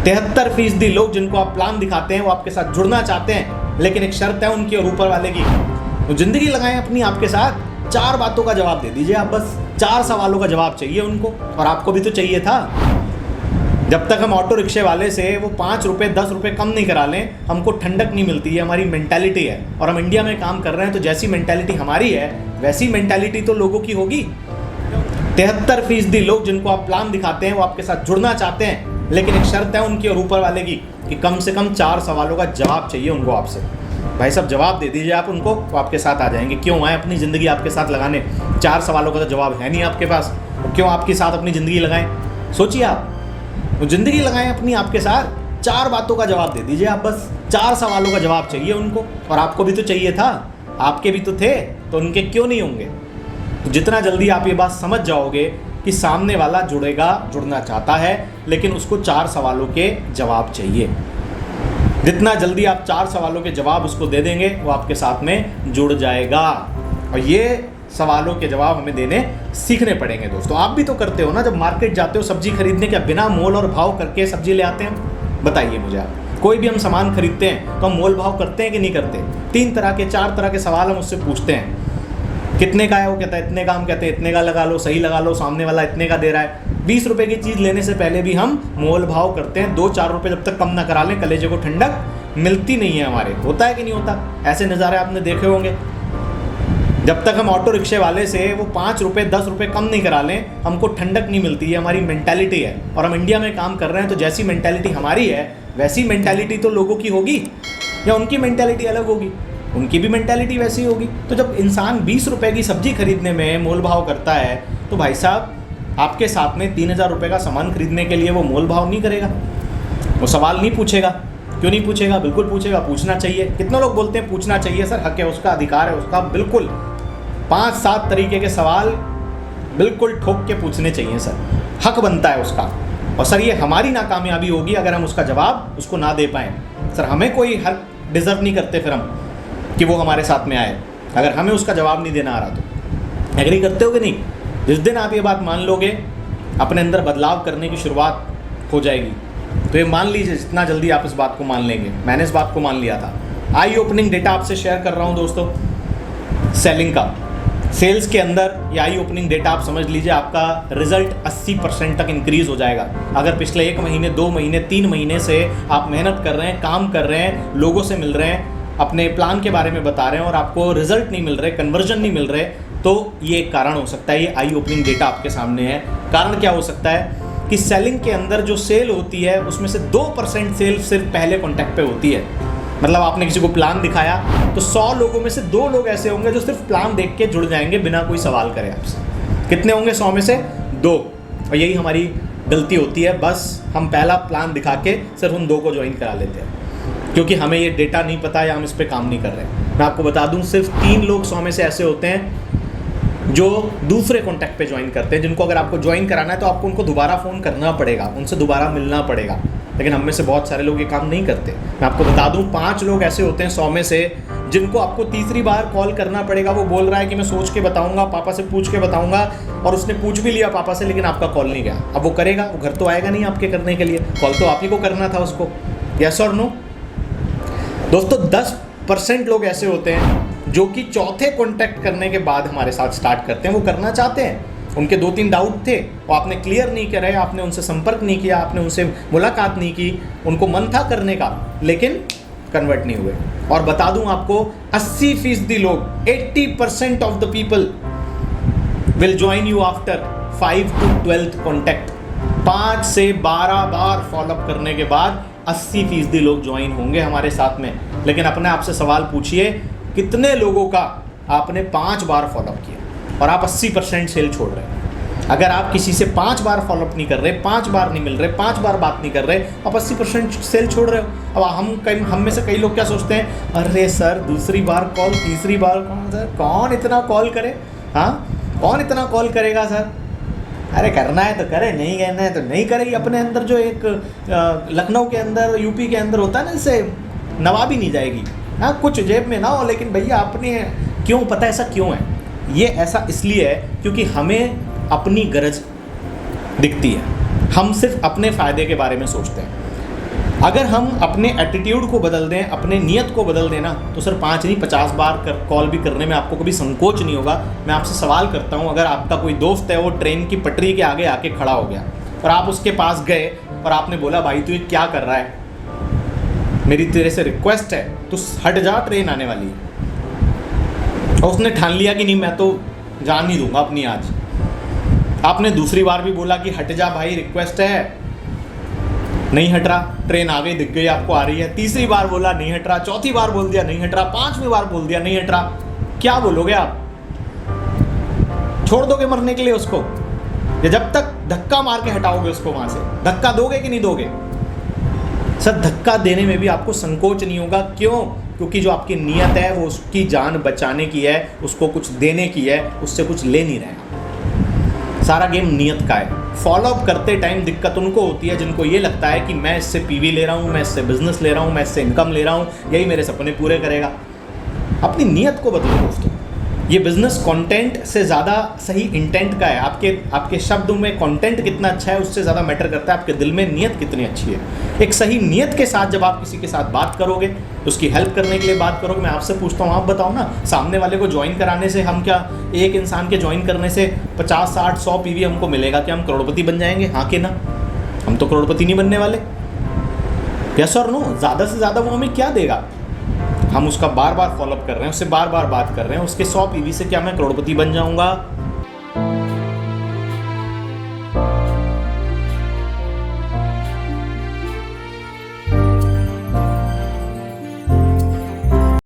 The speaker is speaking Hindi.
73% लोग जिनको आप प्लान दिखाते हैं वो आपके साथ जुड़ना चाहते हैं, लेकिन एक शर्त है उनकी और ऊपर वाले की। तो जिंदगी लगाएं अपनी आपके साथ, 4 बातों का जवाब दे दीजिए आप, बस 4 सवालों का जवाब चाहिए उनको, और आपको भी तो चाहिए था। जब तक हम ऑटो रिक्शे वाले से वो 5 रुपये 10 रुपये कम नहीं करा लें, हमको ठंडक नहीं मिलती है। हमारी मेंटालिटी है, और हम इंडिया में काम कर रहे हैं, तो जैसी मेंटालिटी हमारी है वैसी मेंटालिटी तो लोगों की होगी। 73% लोग जिनको आप प्लान दिखाते हैं वो आपके साथ जुड़ना चाहते हैं, लेकिन एक शर्त है उनकी और ऊपर वाले की कि कम से कम 4 सवालों का जवाब चाहिए उनको आपसे। भाई साहब जवाब दे दीजिए आप उनको, वो आपके साथ आ जाएंगे। क्यों आए अपनी ज़िंदगी आपके साथ लगाने? 4 सवालों का तो जवाब है नहीं आपके पास, तो क्यों आपके साथ अपनी ज़िंदगी लगाएं? सोचिए आप, वो ज़िंदगी लगाएं अपनी आपके साथ, 4 बातों का जवाब दे दीजिए आप, बस 4 सवालों का जवाब चाहिए उनको, और आपको भी तो चाहिए था, आपके भी तो थे, तो उनके क्यों नहीं होंगे? तो जितना जल्दी आप ये बात समझ जाओगे कि सामने वाला जुड़ना चाहता है, लेकिन उसको 4 सवालों के जवाब चाहिए, जितना जल्दी आप 4 सवालों के जवाब उसको दे देंगे वो आपके साथ में जुड़ जाएगा। और ये सवालों के जवाब हमें देने सीखने पड़ेंगे दोस्तों। आप भी तो करते हो ना, जब मार्केट जाते हो सब्जी खरीदने, क्या बिना मोल और भाव करके सब्जी ले आते हैं? बताइए मुझे आप। कोई भी हम सामान खरीदते हैं तो हम मोल भाव करते हैं कि नहीं करते? 3 तरह के 4 तरह के सवाल हम उससे पूछते हैं। कितने का है? वो कहता है इतने का। हम कहते हैं इतने का लगा लो, सही लगा लो, सामने वाला इतने का दे रहा है। 20 रुपये की चीज़ लेने से पहले भी हम मोल भाव करते हैं। 2-4 रुपये जब तक कम ना करा लें, कलेजे को ठंडक मिलती नहीं है हमारे। होता है कि नहीं होता? ऐसे नज़ारे आपने देखे होंगे। जब तक हम ऑटो रिक्शे वाले से वो 5 रुपये 10 रुपये कम नहीं करा लें, हमको ठंडक नहीं मिलती है। हमारी मेंटालिटी है, और हम इंडिया में काम कर रहे हैं, तो जैसी मेंटालिटी हमारी है वैसी मेंटालिटी तो लोगों की होगी, या उनकी मेंटालिटी अलग होगी? उनकी भी मेंटालिटी वैसी होगी। तो जब इंसान 20 रुपये की सब्जी खरीदने में मोल भाव करता है, तो भाई साहब आपके साथ में 3000 रुपये का सामान खरीदने के लिए वो मोल भाव नहीं करेगा, वो सवाल नहीं पूछेगा। क्यों नहीं पूछेगा? बिल्कुल पूछेगा, पूछना चाहिए। कितने लोग बोलते हैं पूछना चाहिए सर, हक है उसका, अधिकार है उसका। बिल्कुल 5-7 तरीके के सवाल बिल्कुल ठोक के पूछने चाहिए सर, हक बनता है उसका। और सर ये हमारी नाकामयाबी होगी अगर हम उसका जवाब उसको ना दे पाएँ। सर हमें कोई हक डिज़र्व नहीं करते फिर हम कि वो हमारे साथ में आए, अगर हमें उसका जवाब नहीं देना आ रहा तो। एग्री करते हो कि नहीं? जिस दिन आप ये बात मान लोगे, अपने अंदर बदलाव करने की शुरुआत हो जाएगी। तो ये मान लीजिए, जितना जल्दी आप इस बात को मान लेंगे, मैंने इस बात को मान लिया था। आई ओपनिंग डेटा आपसे शेयर कर रहा हूँ दोस्तों, सेलिंग का। सेल्स के अंदर ये आई ओपनिंग डेटा आप समझ लीजिए, आपका रिजल्ट 80% तक इंक्रीज़ हो जाएगा। अगर पिछले 1 महीने 2 महीने 3 महीने से आप मेहनत कर रहे हैं, काम कर रहे हैं, लोगों से मिल रहे हैं, अपने प्लान के बारे में बता रहे हैं, और आपको रिजल्ट नहीं मिल रहे, कन्वर्जन नहीं मिल रहे, तो ये एक कारण हो सकता है। ये आई ओपनिंग डेटा आपके सामने है। कारण क्या हो सकता है कि सेलिंग के अंदर जो सेल होती है उसमें से 2% सेल सिर्फ पहले कॉन्टैक्ट पे होती है। मतलब आपने किसी को प्लान दिखाया तो 100 लोगों में से 2 लोग ऐसे होंगे जो सिर्फ प्लान देख के जुड़ जाएंगे बिना कोई सवाल करे आपसे। कितने होंगे? 100 में से 2। और यही हमारी गलती होती है, बस हम पहला प्लान दिखा के सिर्फ उन 2 को ज्वाइन करा लेते हैं, क्योंकि हमें ये डेटा नहीं पता या हम इस पर काम नहीं कर रहे हैं। मैं आपको बता दूं, सिर्फ 3 लोग 100 में से ऐसे होते हैं जो दूसरे कॉन्टैक्ट पे ज्वाइन करते हैं, जिनको अगर आपको ज्वाइन कराना है तो आपको उनको दोबारा फ़ोन करना पड़ेगा, उनसे दोबारा मिलना पड़ेगा। लेकिन हम में से बहुत सारे लोग ये काम नहीं करते। मैं आपको बता दूं, 5 लोग ऐसे होते हैं 100 में से जिनको आपको तीसरी बार कॉल करना पड़ेगा। वो बोल रहा है कि मैं सोच के बताऊंगा, पापा से पूछ के बताऊंगा, और उसने पूछ भी लिया पापा से, लेकिन आपका कॉल नहीं गया। अब वो करेगा, वो घर तो आएगा नहीं आपके करने के लिए, कॉल तो आप ही को करना था उसको। यस और नो? दोस्तों 10% लोग ऐसे होते हैं जो कि चौथे कॉन्टैक्ट करने के बाद हमारे साथ स्टार्ट करते हैं। वो करना चाहते हैं, उनके 2-3 डाउट थे, वो आपने क्लियर नहीं करे, आपने उनसे संपर्क नहीं किया, आपने उनसे मुलाकात नहीं की, उनको मन था करने का लेकिन कन्वर्ट नहीं हुए। और बता दूं आपको, 80% लोग, 80% of the people will join you after 5 to 12th contact. 5 से 12 बार फॉलोअप करने के बाद 80% लोग ज्वाइन होंगे हमारे साथ में। लेकिन अपने आप से सवाल पूछिए, कितने लोगों का आपने 5 बार फॉलोअप किया और आप 80% सेल छोड़ रहे हैं? अगर आप किसी से 5 बार फॉलोअप नहीं कर रहे, 5 बार नहीं मिल रहे, 5 बार बात नहीं कर रहे, आप 80% सेल छोड़ रहे हो। अब हम में से कई लोग क्या सोचते हैं, अरे सर दूसरी बार कॉल, तीसरी बार कॉल, सर कौन इतना कॉल करे? हाँ, कौन इतना कॉल करेगा सर? अरे करना है तो करे, नहीं करना है तो नहीं करे। अपने अंदर जो एक लखनऊ के अंदर, यूपी के अंदर होता है ना, इससे नवाबी नहीं जाएगी। हाँ, कुछ जेब में ना हो, लेकिन भैया अपने क्यों? पता है ऐसा क्यों है? ये ऐसा इसलिए है क्योंकि हमें अपनी गरज दिखती है, हम सिर्फ अपने फ़ायदे के बारे में सोचते हैं। अगर हम अपने एटीट्यूड को बदल दें, अपने नियत को बदल देना, तो सर 5 नहीं 50 बार कॉल भी करने में आपको कभी संकोच नहीं होगा। मैं आपसे सवाल करता हूँ, अगर आपका कोई दोस्त है वो ट्रेन की पटरी के आगे आके खड़ा हो गया और आप उसके पास गए और आपने बोला भाई तू ये क्या कर रहा है, मेरी तेरे से रिक्वेस्ट है तू हट जा, ट्रेन आने वाली है, और उसने ठान लिया कि नहीं मैं तो जान नहीं दूंगा अपनी आज। आपने दूसरी बार भी बोला कि हट जा भाई रिक्वेस्ट है, नहीं हट रहा, ट्रेन आ गई दिख गई आपको आ रही है। तीसरी बार बोला नहीं हट रहा, चौथी बार बोल दिया नहीं हट रहा, 5वीं बार बोल दिया नहीं हट रहा, क्या बोलोगे आप? छोड़ दोगे मरने के लिए उसको, या जब तक धक्का मार के हटाओगे उसको वहां से? धक्का दोगे कि नहीं दोगे? सर धक्का देने में भी आपको संकोच नहीं होगा। क्यों? क्योंकि जो आपकी नियत है वो उसकी जान बचाने की है, उसको कुछ देने की है, उससे कुछ ले नहीं रहे। सारा गेम नियत का है। फॉलो अप करते टाइम दिक्कत उनको होती है जिनको ये लगता है कि मैं इससे पीवी ले रहा हूँ, मैं इससे बिजनेस ले रहा हूँ, मैं इससे इनकम ले रहा हूँ, यही मेरे सपने पूरे करेगा। अपनी नियत को बदलो दोस्तों। ये बिजनेस कंटेंट से ज़्यादा सही इंटेंट का है। आपके शब्दों में कंटेंट कितना अच्छा है उससे ज़्यादा मैटर करता है आपके दिल में नियत कितनी अच्छी है। एक सही नियत के साथ जब आप किसी के साथ बात करोगे, उसकी हेल्प करने के लिए बात करोगे, मैं आपसे पूछता हूँ, आप बताओ ना, सामने वाले को ज्वाइन कराने से हम क्या, एक इंसान के ज्वाइन करने से 50, 60, 100 पीवी हमको मिलेगा, क्या हम करोड़पति बन जाएंगे? हाँ कि ना? हम तो करोड़पति नहीं बनने वाले। यस और नो? ज़्यादा से ज़्यादा वो हमें क्या देगा? हम उसका बार बार फॉलोअप कर रहे हैं, उससे बार बार बात कर रहे हैं, उसके 100 पीवी से क्या मैं करोड़पति बन जाऊंगा?